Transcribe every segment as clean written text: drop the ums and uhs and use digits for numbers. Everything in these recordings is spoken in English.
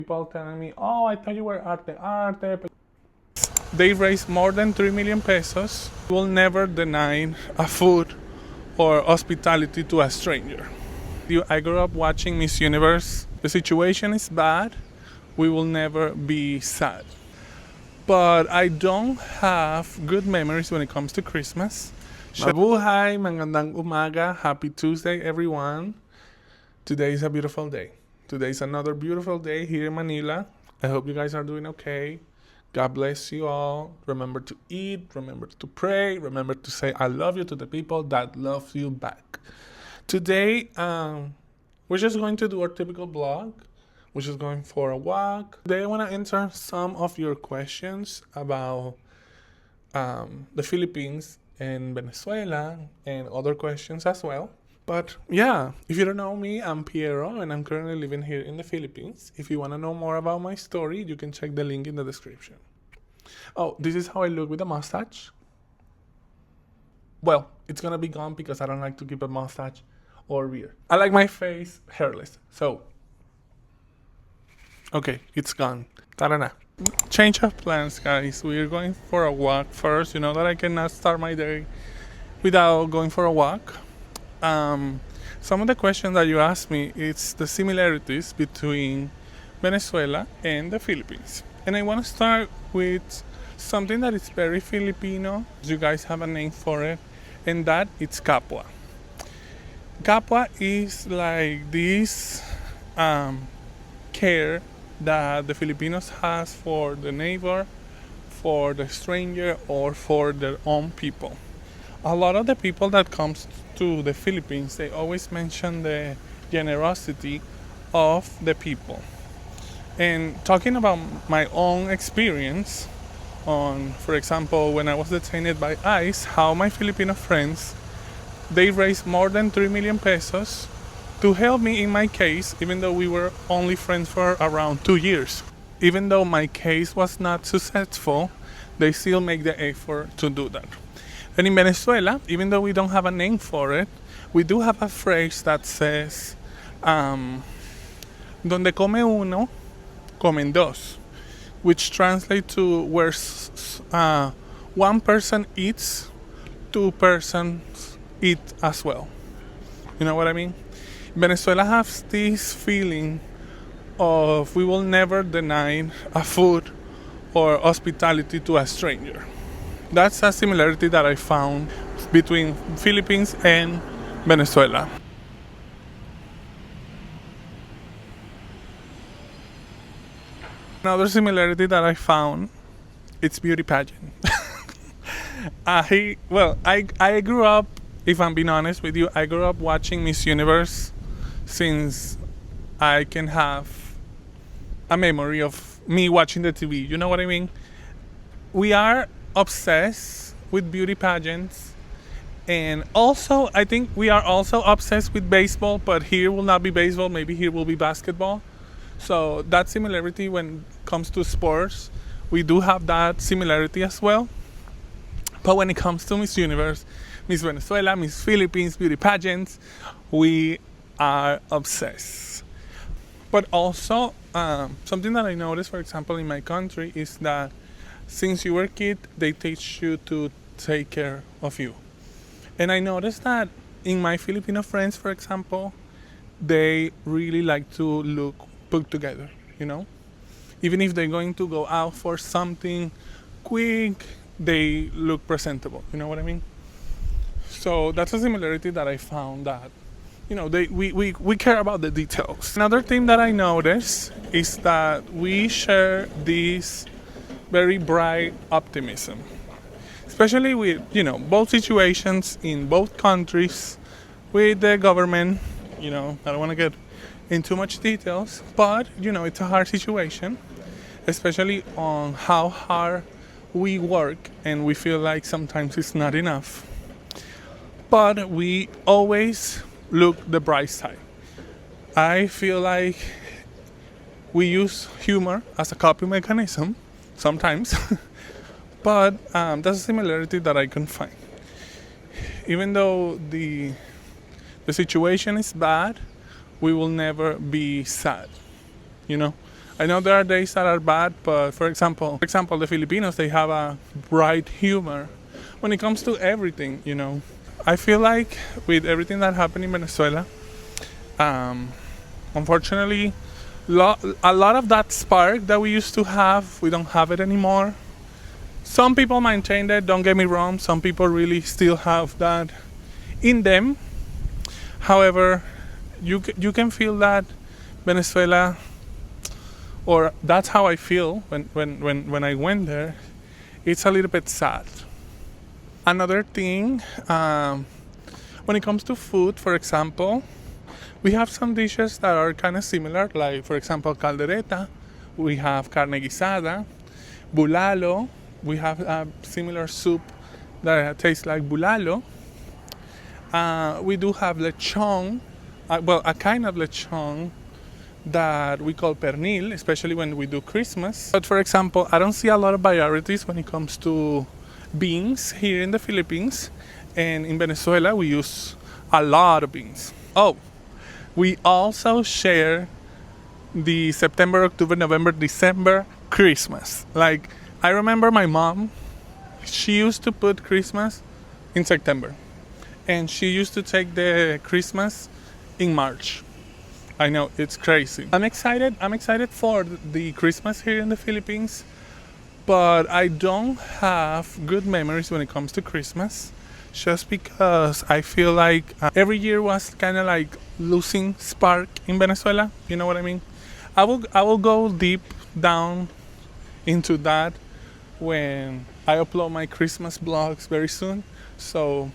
People telling me, oh, I thought you were arte. They raised more than 3 million pesos. Will never deny a food or hospitality to a stranger. I grew up watching Miss Universe. The situation is bad. We will never be sad. But I don't have good memories when it comes to Christmas. Mabuhay, magandang umaga, happy Tuesday everyone. Today is a beautiful day. Today is another beautiful day here in Manila. I hope you guys are doing okay. God bless you all. Remember to eat, remember to pray, remember to say I love you to the people that love you back. Today, we're just going to do our typical vlog. We're just going for a walk. Today I want to answer some of your questions about the Philippines and Venezuela and other questions as well. But yeah, if you don't know me, I'm Piero and I'm currently living here in the Philippines. If you want to know more about my story, you can check the link in the description. Oh, this is how I look with a mustache. Well, it's gonna be gone because I don't like to keep a mustache or beard. I like my face hairless. So, okay, it's gone. Ta-da-na. Change of plans, guys. We're going for a walk first. You know that I cannot start my day without going for a walk. Some of the questions that you asked me, it's the similarities between Venezuela and the Philippines. And I want to start with something that is very Filipino. You guys have a name for it, and that it's kapwa. Kapwa is like this care that the Filipinos has for the neighbor, for the stranger, or for their own people. A lot of the people that comes to the Philippines, they always mention the generosity of the people. And talking about my own experience on, for example, when I was detained by ICE, how my Filipino friends, they raised more than 3 million pesos to help me in my case, even though we were only friends for around 2 years. Even though my case was not successful, they still make the effort to do that. And in Venezuela, even though we don't have a name for it, we do have a phrase that says, donde come uno, comen dos, which translates to where one person eats, two persons eat as well. You know what I mean? Venezuela has this feeling of we will never deny a food or hospitality to a stranger. That's a similarity that I found between Philippines and Venezuela. Another similarity that I found, it's beauty pageant. I grew up, if I'm being honest with you, I grew up watching Miss Universe since I can have a memory of me watching the TV. You know what I mean? We are obsessed with beauty pageants, and also I think we are also obsessed with baseball, but here will not be baseball, maybe here will be basketball. So that similarity when it comes to sports, we do have that similarity as well. But when it comes to Miss Universe, Miss Venezuela, Miss Philippines, beauty pageants, we are obsessed. But also something that I noticed, for example, in my country is that since you were a kid, they teach you to take care of you. And I noticed that in my Filipino friends, for example, they really like to look put together, you know? Even if they're going to go out for something quick, they look presentable, you know what I mean? So that's a similarity that I found that, you know, we care about the details. Another thing that I noticed is that we share this very bright optimism, especially with, you know, both situations in both countries with the government. You know, I don't want to get in too much details, but you know, it's a hard situation, especially on how hard we work and we feel like sometimes it's not enough, but we always look the bright side. I feel like we use humor as a coping mechanism sometimes, but that's a similarity that I can find. Even though the situation is bad, we will never be sad. You know, I know there are days that are bad, but for example, the Filipinos, they have a bright humor when it comes to everything, you know. I feel like with everything that happened in Venezuela, um, unfortunately, a lot of that spark that we used to have, we don't have it anymore. Some people maintain that, don't get me wrong, some people really still have that in them. However, you can feel that Venezuela, or that's how I feel when I went there, it's a little bit sad. Another thing, when it comes to food, for example, we have some dishes that are kind of similar, like for example, caldereta, we have carne guisada, bulalo, we have a similar soup that tastes like bulalo. We do have lechon, well, a kind of lechon that we call pernil, especially when we do Christmas. But for example, I don't see a lot of varieties when it comes to beans here in the Philippines, and in Venezuela we use a lot of beans. Oh, we also share the September, October, November, December Christmas. Like, I remember my mom, she used to put Christmas in September, and she used to take the Christmas in March. I know, it's crazy. I'm excited for the Christmas here in the Philippines, but I don't have good memories when it comes to Christmas, just because I feel like every year was kind of like losing spark in Venezuela. You know what I mean? I will go deep down into that when I upload my Christmas vlogs very soon. So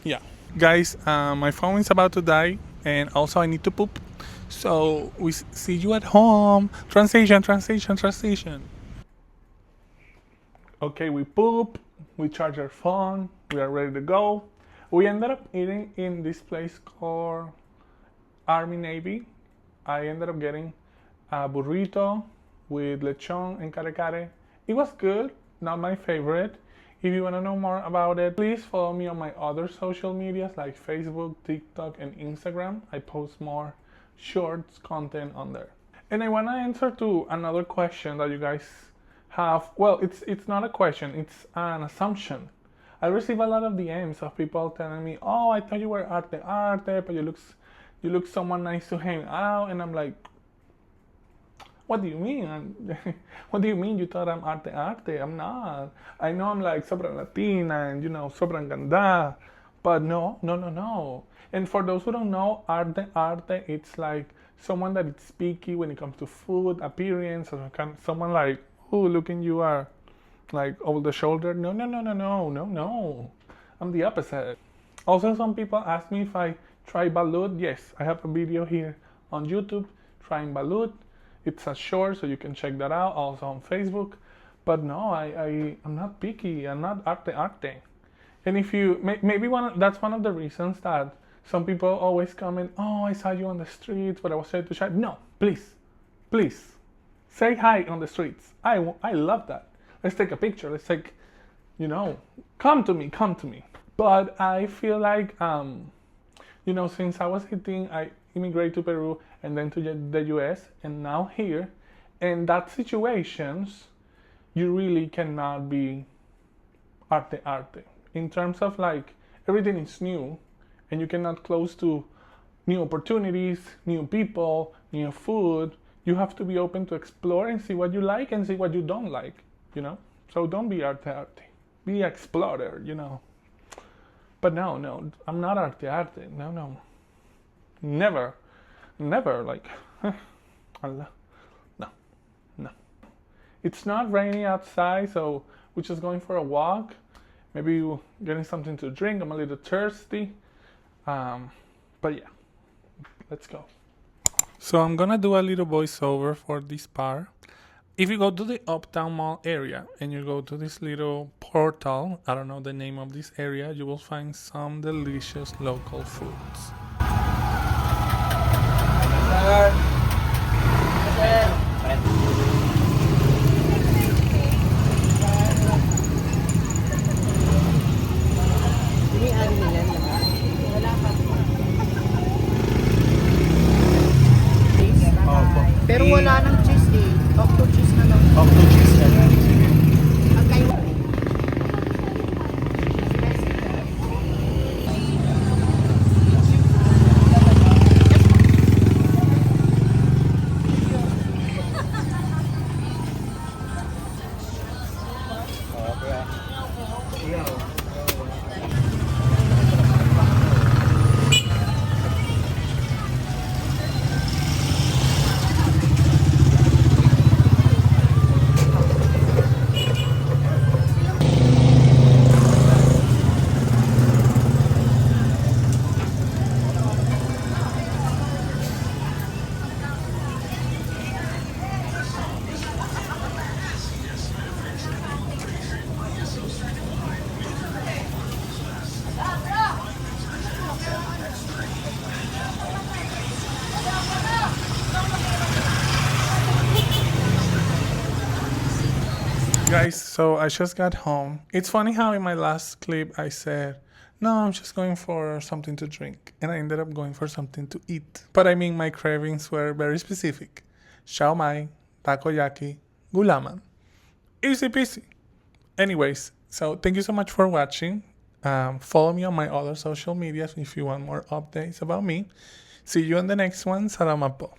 yeah, guys, my phone is about to die, and also I need to poop. So we see you at home. Transition. Okay, we poop, we charge our phone, we are ready to go. We ended up eating in this place called Army Navy. I ended up getting a burrito with lechon and kare. It was good, not my favorite. If you want to know more about it, please follow me on my other social medias like Facebook, TikTok, and Instagram. I post more shorts content on there. And I want to answer to another question that you guys have. Well, it's not a question, it's an assumption. I receive a lot of DMs of people telling me, "Oh, I thought you were arte, but you look someone nice to hang out," and I'm like, what do you mean? What do you mean you thought I'm arte? I'm not. I know I'm like sobrang Latina and, you know, sobrang ganda, but no. And for those who don't know, arte, it's like someone that is picky when it comes to food, appearance, or someone like, oh, looking you are like over the shoulder. No. I'm the opposite. Also, some people ask me if I try balut. Yes, I have a video here on YouTube trying balut. It's a short, so you can check that out. Also on Facebook. But no, I'm not picky. I'm not arte. And if you maybe that's one of the reasons that some people always comment, "Oh, I saw you on the streets, but I was trying to chat." No, please, say hi on the streets. I love that. Let's take a picture. Let's take, you know, come to me. But I feel like, you know, since I was 18, I immigrated to Peru and then to the US and now here. And that situations, you really cannot be arte. In terms of like, everything is new and you cannot close to new opportunities, new people, new food. You have to be open to explore and see what you like and see what you don't like, you know? So don't be arte. Be explorer, you know? But no, I'm not arte. No. Never, like, no. It's not raining outside, so we're just going for a walk. Maybe getting something to drink. I'm a little thirsty. But yeah, let's go. So I'm gonna do a little voiceover for this part. If you go to the Uptown Mall area and you go to this little portal, I don't know the name of this area, you will find some delicious local foods. Pero wala nang Octo cheese na lang. Octo cheese na lang. Ang kayo. Okay. Iyaw. Guys, so I just got home. It's funny how in my last clip I said, no, I'm just going for something to drink. And I ended up going for something to eat. But I mean, my cravings were very specific. Shao Mai, takoyaki, gulaman. Easy peasy. Anyways, so thank you so much for watching. Follow me on my other social medias if you want more updates about me. See you on the next one. Salamapo.